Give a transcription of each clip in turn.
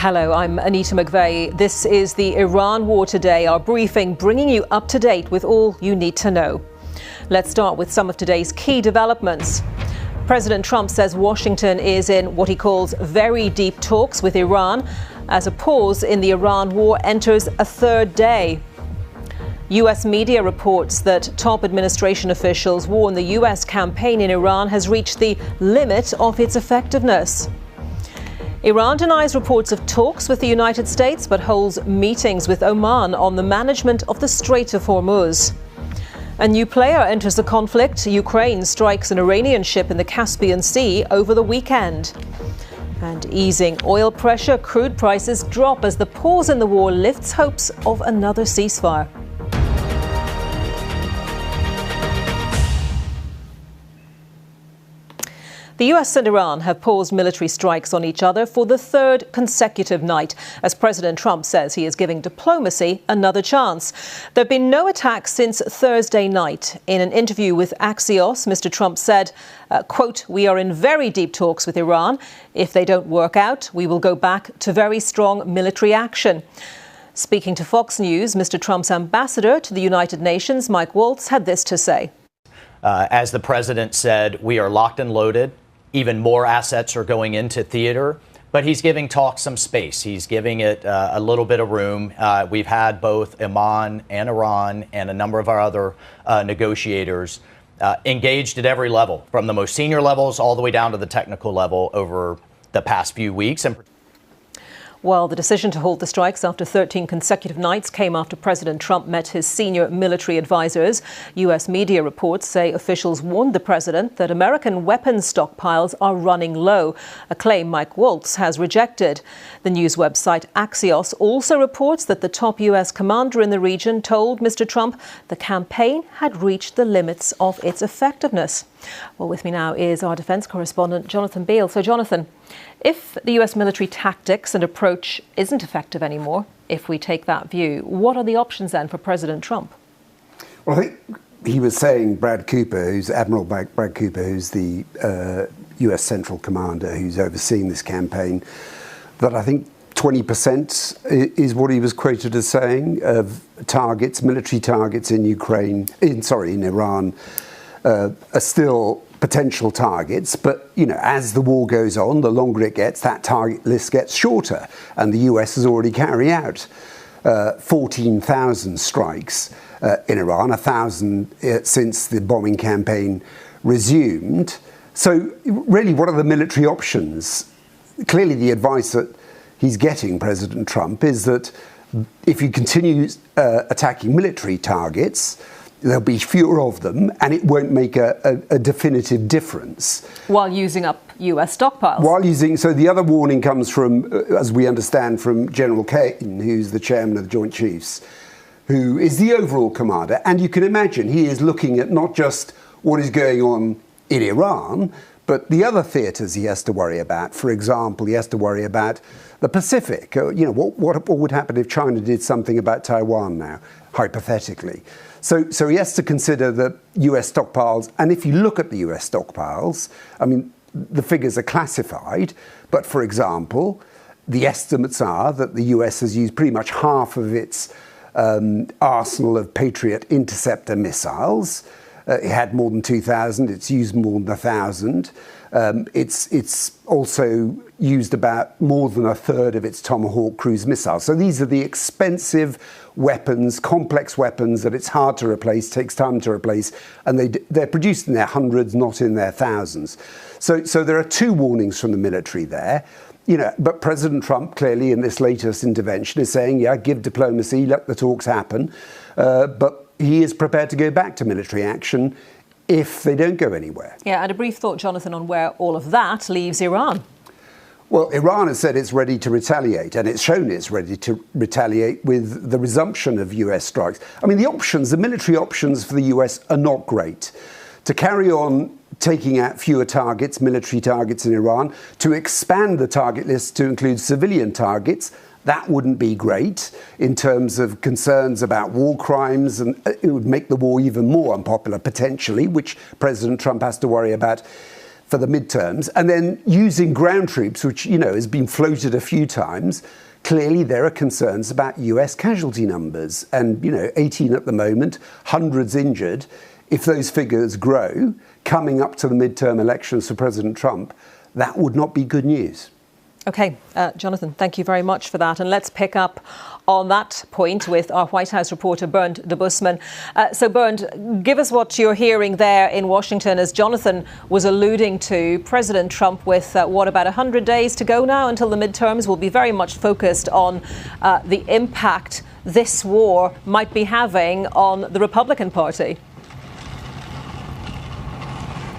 Hello, I'm Anita McVeigh. This is the Iran War Today, our briefing bringing you up to date with all you need to know. Let's start with some of today's key developments. President Trump says Washington is in what he calls very deep talks with Iran as a pause in the Iran war enters a third day. US media reports that top administration officials warn the US campaign in Iran has reached the limit of its effectiveness. Iran denies reports of talks with the United States but holds meetings with Oman on the management of the Strait of Hormuz. A new player enters the conflict. Ukraine strikes an Iranian ship in the Caspian Sea over the weekend. And easing oil pressure, crude prices drop as the pause in the war lifts hopes of another ceasefire. The US and Iran have paused military strikes on each other for the third consecutive night, as President Trump says he is giving diplomacy another chance. There have been no attacks since Thursday night. In an interview with Axios, Mr. Trump said, quote, "We are in very deep talks with Iran. If they don't work out, we will go back to very strong military action." Speaking to Fox News, Mr. Trump's ambassador to the United Nations, Mike Waltz, had this to say. As the president said, we are locked and loaded. Even more assets are going into theater, but he's giving talks some space. He's giving it a little bit of room. We've had both Oman and Iran and a number of our other negotiators engaged at every level, from the most senior levels all the way down to the technical level over the past few weeks. Well, the decision to halt the strikes after 13 consecutive nights came after President Trump met his senior military advisors. US media reports say officials warned the president that American weapons stockpiles are running low, a claim Mike Waltz has rejected. The news website Axios also reports that the top US commander in the region told Mr. Trump the campaign had reached the limits of its effectiveness. Well, with me now is our defence correspondent, Jonathan Beale. So, Jonathan, if the US military tactics and approach isn't effective anymore, if we take that view, what are the options then for President Trump? Well, I think he was saying Admiral Brad Cooper, who's the US Central Commander who's overseeing this campaign, that I think 20% is what he was quoted as saying of targets, military targets in Iran, are still potential targets, but as the war goes on, the longer it gets, that target list gets shorter, and the US has already carried out 14,000 strikes in Iran, 1,000 since the bombing campaign resumed. So really, what are the military options? Clearly, the advice that he's getting, President Trump, is that if you continue attacking military targets, there'll be fewer of them, and it won't make a definitive difference. While using up US stockpiles. So the other warning comes from, as we understand, from General Kane, who's the chairman of the Joint Chiefs, who is the overall commander. And you can imagine he is looking at not just what is going on in Iran, but the other theatres he has to worry about. For example, he has to worry about the Pacific. What would happen if China did something about Taiwan now, hypothetically? So he has to consider the US stockpiles. And if you look at the US stockpiles, I mean, the figures are classified. But for example, the estimates are that the US has used pretty much half of its arsenal of Patriot interceptor missiles. It had more than 2,000. It's used more than 1,000. It's also used about more than a third of its Tomahawk cruise missiles. So these are the expensive weapons, complex weapons that it's hard to replace, takes time to replace, and they're produced in their hundreds, not in their thousands. So there are two warnings from the military there. But President Trump clearly in this latest intervention is saying, yeah, give diplomacy, let the talks happen, but he is prepared to go back to military action if they don't go anywhere. Yeah, and a brief thought, Jonathan, on where all of that leaves Iran. Well, Iran has said it's ready to retaliate, and it's shown it's ready to retaliate with the resumption of US strikes. I mean, the military options for the US are not great. To carry on taking out fewer targets, military targets in Iran, to expand the target list to include civilian targets, that wouldn't be great in terms of concerns about war crimes, and it would make the war even more unpopular, potentially, which President Trump has to worry about. for the midterms, and then using ground troops, which, has been floated a few times. Clearly, there are concerns about US casualty numbers, and 18 at the moment, hundreds injured. If those figures grow coming up to the midterm elections for President Trump, that would not be good news. OK, Jonathan, thank you very much for that. And let's pick up on that point with our White House reporter, Bernd Debusmann. So, Bernd, give us what you're hearing there in Washington. As Jonathan was alluding to, President Trump, with about 100 days to go now until the midterms, will be very much focused on the impact this war might be having on the Republican Party.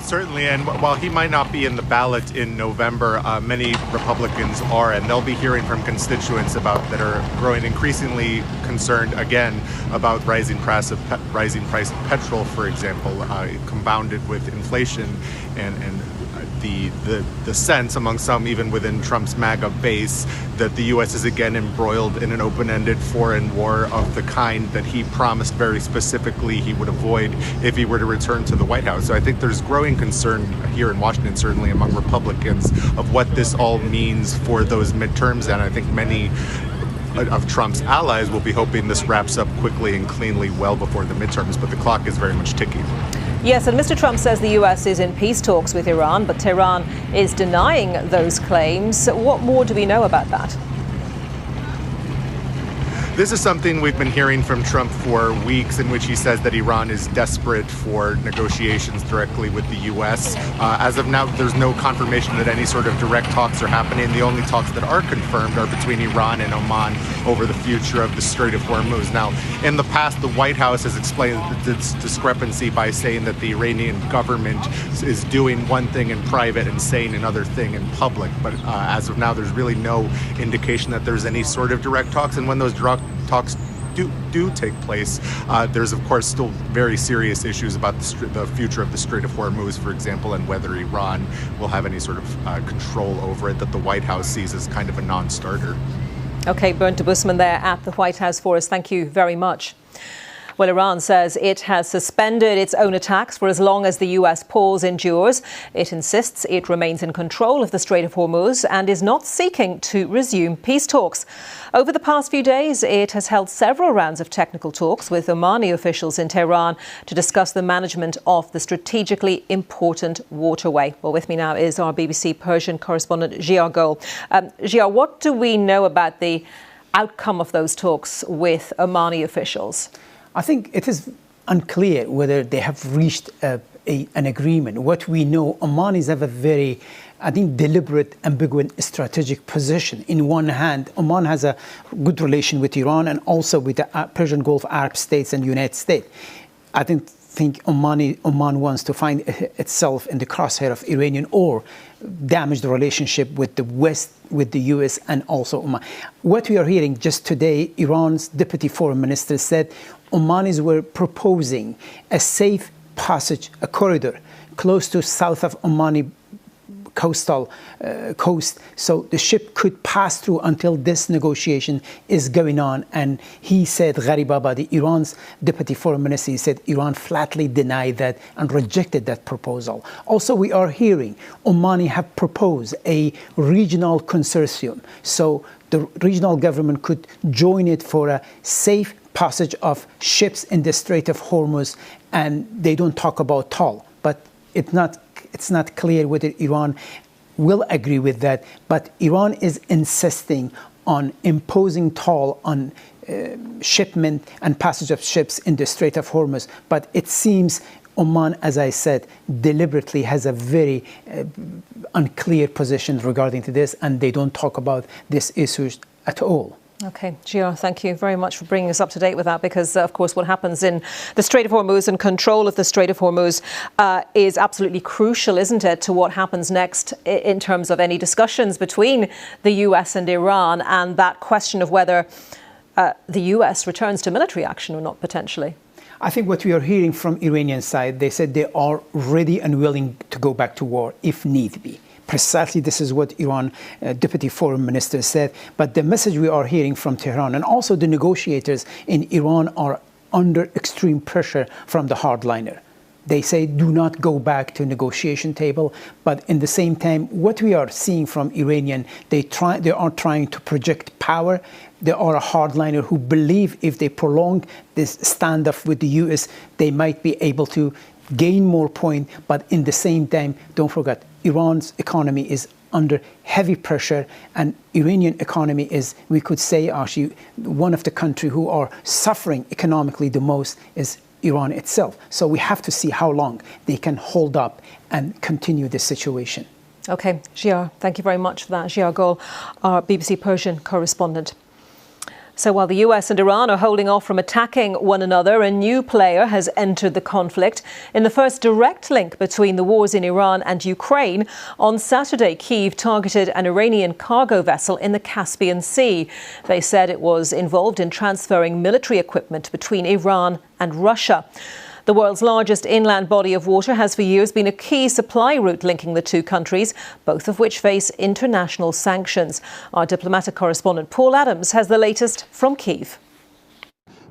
Certainly, and while he might not be in the ballot in November, many Republicans are, and they'll be hearing from constituents that are growing increasingly concerned again about rising price of petrol, for example, compounded with inflation and the sense among some, even within Trump's MAGA base, that the U.S. is again embroiled in an open-ended foreign war of the kind that he promised very specifically he would avoid if he were to return to the White House. So I think there's growing concern here in Washington, certainly among Republicans, of what this all means for those midterms. And I think many of Trump's allies will be hoping this wraps up quickly and cleanly well before the midterms, but the clock is very much ticking. Yes, and Mr. Trump says the US is in peace talks with Iran, but Tehran is denying those claims. What more do we know about that? This is something we've been hearing from Trump for weeks, in which he says that Iran is desperate for negotiations directly with the U.S. As of now, there's no confirmation that any sort of direct talks are happening. The only talks that are confirmed are between Iran and Oman over the future of the Strait of Hormuz. Now, in the past, the White House has explained this discrepancy by saying that the Iranian government is doing one thing in private and saying another thing in public. But as of now, there's really no indication that there's any sort of direct talks. And when those direct talks do take place, there's of course still very serious issues about the future of the Strait of Hormuz, for example, and whether Iran will have any sort of control over it that the White House sees as kind of a non-starter. OK, Bernd Debusmann there at the White House for us. Thank you very much. Well, Iran says it has suspended its own attacks for as long as the US pause endures. It insists it remains in control of the Strait of Hormuz and is not seeking to resume peace talks. Over the past few days, it has held several rounds of technical talks with Omani officials in Tehran to discuss the management of the strategically important waterway. Well, with me now is our BBC Persian correspondent, Zia Gol. Zia, what do we know about the outcome of those talks with Omani officials? I think it is unclear whether they have reached an agreement. What we know, Omanis have a very, deliberate, ambiguous strategic position. In one hand, Oman has a good relation with Iran and also with the Persian Gulf Arab states and United States. I think Oman wants to find itself in the crosshair of Iranian or damage the relationship with the West, with the US and also Oman. What we are hearing just today, Iran's deputy foreign minister said Omanis were proposing a safe passage, a corridor close to south of Omani coast, so the ship could pass through until this negotiation is going on. And he said, Gharibabadi, Iran's deputy foreign minister, he said Iran flatly denied that and rejected that proposal. Also, we are hearing Omani have proposed a regional consortium, so the regional government could join it for a safe passage of ships in the Strait of Hormuz, and they don't talk about toll, but it's not clear whether Iran will agree with that. But Iran is insisting on imposing toll on shipment and passage of ships in the Strait of Hormuz. But it seems Oman, as I said, deliberately has a very unclear position regarding to this, and they don't talk about this issue at all. OK, Zia, thank you very much for bringing us up to date with that, because, of course, what happens in the Strait of Hormuz and control of the Strait of Hormuz is absolutely crucial, isn't it, to what happens next in terms of any discussions between the US and Iran, and that question of whether the US returns to military action or not, potentially. I think what we are hearing from Iranian side, they said they are ready and willing to go back to war if need be. Precisely this is what Iran deputy foreign minister said. But the message we are hearing from Tehran and also the negotiators in Iran are under extreme pressure from the hardliner. They say do not go back to negotiation table, but in the same time, what we are seeing from Iranian, they are trying to project power. They are a hardliner who believe if they prolong this standoff with the US, they might be able to gain more point. But in the same time, don't forget, Iran's economy is under heavy pressure, and Iranian economy is, we could say, actually, one of the countries who are suffering economically the most is Iran itself. So we have to see how long they can hold up and continue this situation. Okay, Giar, thank you very much for that. Giar Gol, our BBC Persian correspondent. So while the US and Iran are holding off from attacking one another, a new player has entered the conflict. In the first direct link between the wars in Iran and Ukraine, on Saturday, Kyiv targeted an Iranian cargo vessel in the Caspian Sea. They said it was involved in transferring military equipment between Iran and Russia. The world's largest inland body of water has for years been a key supply route linking the two countries, both of which face international sanctions. Our diplomatic correspondent Paul Adams has the latest from Kyiv.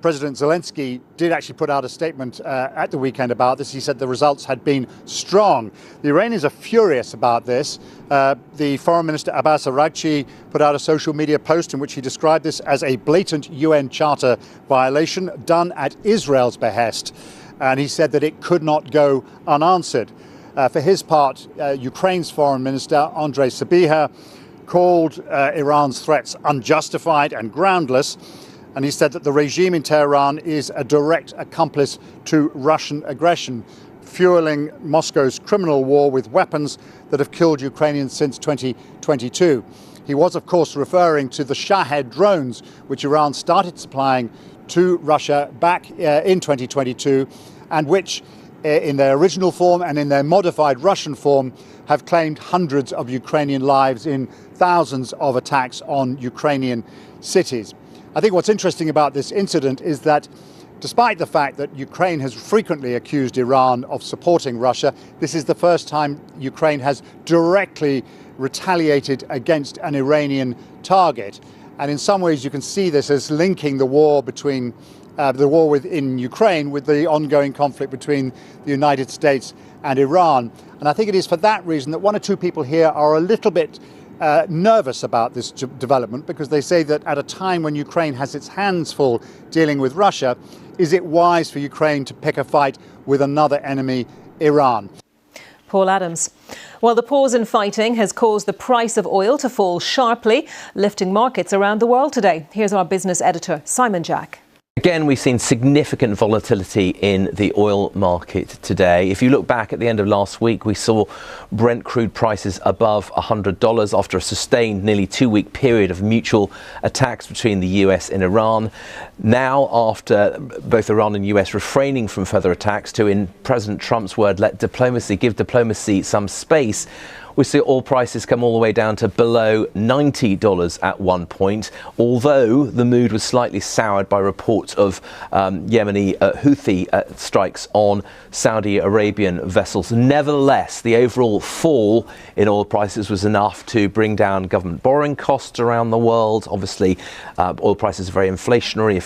President Zelensky did actually put out a statement at the weekend about this. He said the results had been strong. The Iranians are furious about this. The Foreign Minister Abbas Araghchi put out a social media post in which he described this as a blatant UN Charter violation done at Israel's behest. And he said that it could not go unanswered. For his part, Ukraine's Foreign Minister Andrei Sybiha called Iran's threats unjustified and groundless. And he said that the regime in Tehran is a direct accomplice to Russian aggression, fueling Moscow's criminal war with weapons that have killed Ukrainians since 2022. He was, of course, referring to the Shahed drones, which Iran started supplying to Russia back in 2022, and which in their original form and in their modified Russian form have claimed hundreds of Ukrainian lives in thousands of attacks on Ukrainian cities. I think what's interesting about this incident is that despite the fact that Ukraine has frequently accused Iran of supporting Russia, this is the first time Ukraine has directly retaliated against an Iranian target. And in some ways, you can see this as linking the war between in Ukraine with the ongoing conflict between the United States and Iran. And I think it is for that reason that one or two people here are a little bit nervous about this development, because they say that at a time when Ukraine has its hands full dealing with Russia, is it wise for Ukraine to pick a fight with another enemy, Iran? Paul Adams. Well, the pause in fighting has caused the price of oil to fall sharply, lifting markets around the world today. Here's our business editor, Simon Jack. Again, we've seen significant volatility in the oil market today. If you look back at the end of last week, we saw Brent crude prices above $100 after a sustained nearly 2-week period of mutual attacks between the US and Iran. Now, after both Iran and US refraining from further attacks to, in President Trump's word, give diplomacy some space, we see oil prices come all the way down to below $90 at one point, although the mood was slightly soured by reports of Yemeni Houthi strikes on Saudi Arabian vessels. Nevertheless, the overall fall in oil prices was enough to bring down government borrowing costs around the world. Obviously, oil prices are very inflationary.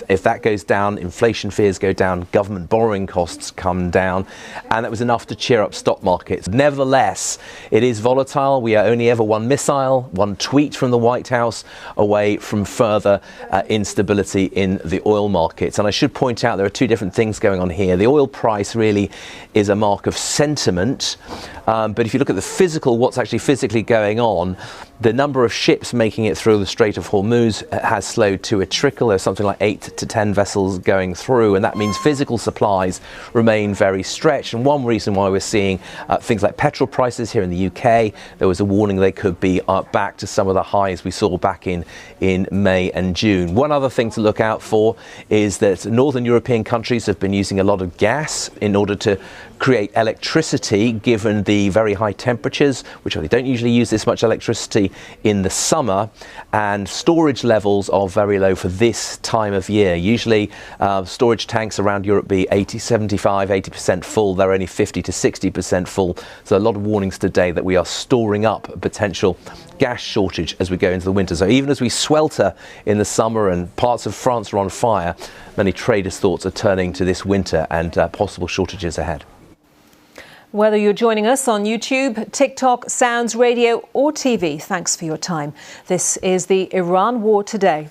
If that goes down, inflation fears go down, government borrowing costs come down, and that was enough to cheer up stock markets. Nevertheless, it is volatile. We are only ever one missile, one tweet from the White House away from further instability in the oil markets. And I should point out there are two different things going on here. The oil price really is a mark of sentiment. But if you look at the physical, what's actually physically going on, the number of ships making it through the Strait of Hormuz has slowed to a trickle. There's something like 8 to 10 vessels going through, and that means physical supplies remain very stretched. And one reason why we're seeing things like petrol prices here in the UK, there was a warning they could be back to some of the highs we saw back in May and June. One other thing to look out for is that northern European countries have been using a lot of gas in order to create electricity, given the very high temperatures, which they don't usually use this much electricity in the summer, and storage levels are very low for this time of year. Usually storage tanks around Europe be 80% full. They're only 50 to 60% full. So a lot of warnings today that we are storing up a potential gas shortage as we go into the winter. So even as we swelter in the summer and parts of France are on fire, many traders' thoughts are turning to this winter and possible shortages ahead. Whether you're joining us on YouTube, TikTok, Sounds Radio or TV, thanks for your time. This is the Iran War Today.